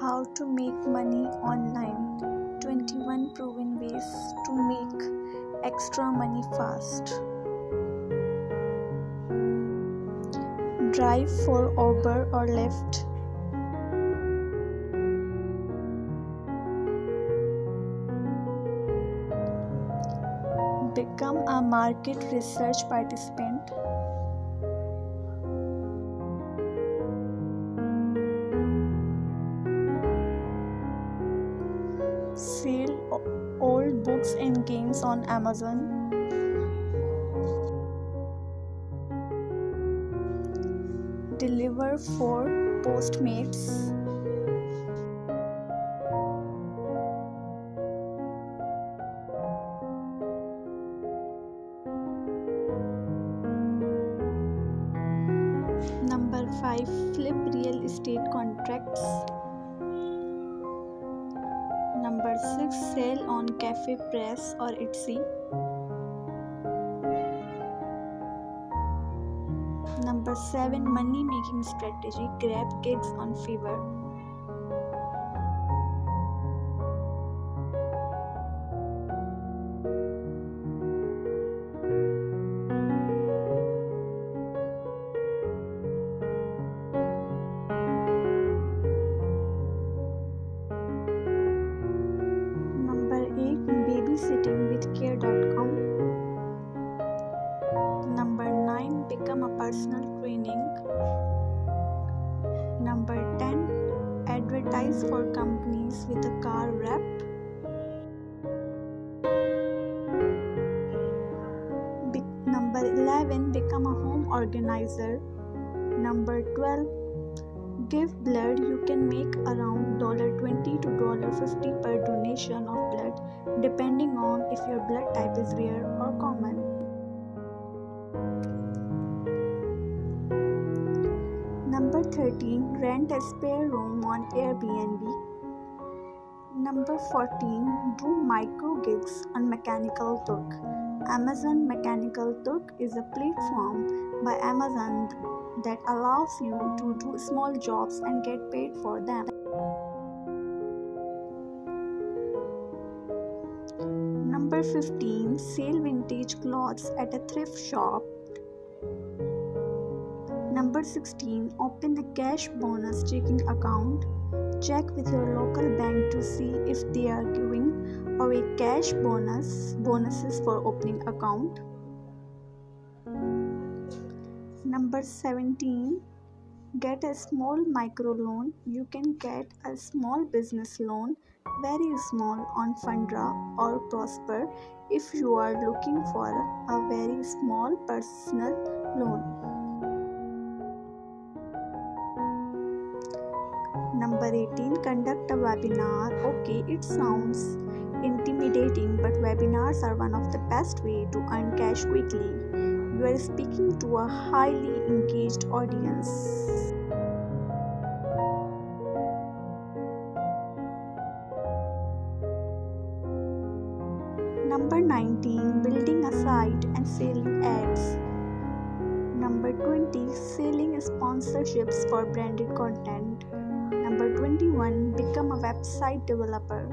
How to make money online. 21 proven ways to make extra money fast. Drive for Uber or Lyft. Become a market research participant. Sell old books and games on Amazon. Deliver for Postmates. Number 5. Flip real estate contracts. Number 6. Sell on Cafe Press or Etsy. Number 7. Money making strategy. Grab gigs on Fiverr. Number 8. Babysittingwithcare.com. Number 9. Become a personal training. Number 10. Advertise for companies with a car rep. Number 11. Become a home organizer. Number 12. Give blood. You can make around $20 to $50 per donation of blood, depending on if your blood type is rare or common. Number 13. Rent a spare room on Airbnb. Number 14. Do micro gigs on Mechanical Turk. Amazon Mechanical Turk is a platform by Amazon that allows you to do small jobs and get paid for them. Number 15. Sell vintage clothes at a thrift shop. Number 16. Open a cash bonus checking account. Check with your local bank to see if they are giving away cash bonuses for opening account. Number 17. Get a small micro loan. You can get a small business loan, very small, on Fundra or Prosper if you are looking for a very small personal loan. Number 18. Conduct a webinar. Okay, it sounds intimidating, but webinars are one of the best ways to earn cash quickly. You are speaking to a highly engaged audience. Number 19. Building a site and selling ads. Number 20. Selling sponsorships for branded content. Number 21. Become a website developer.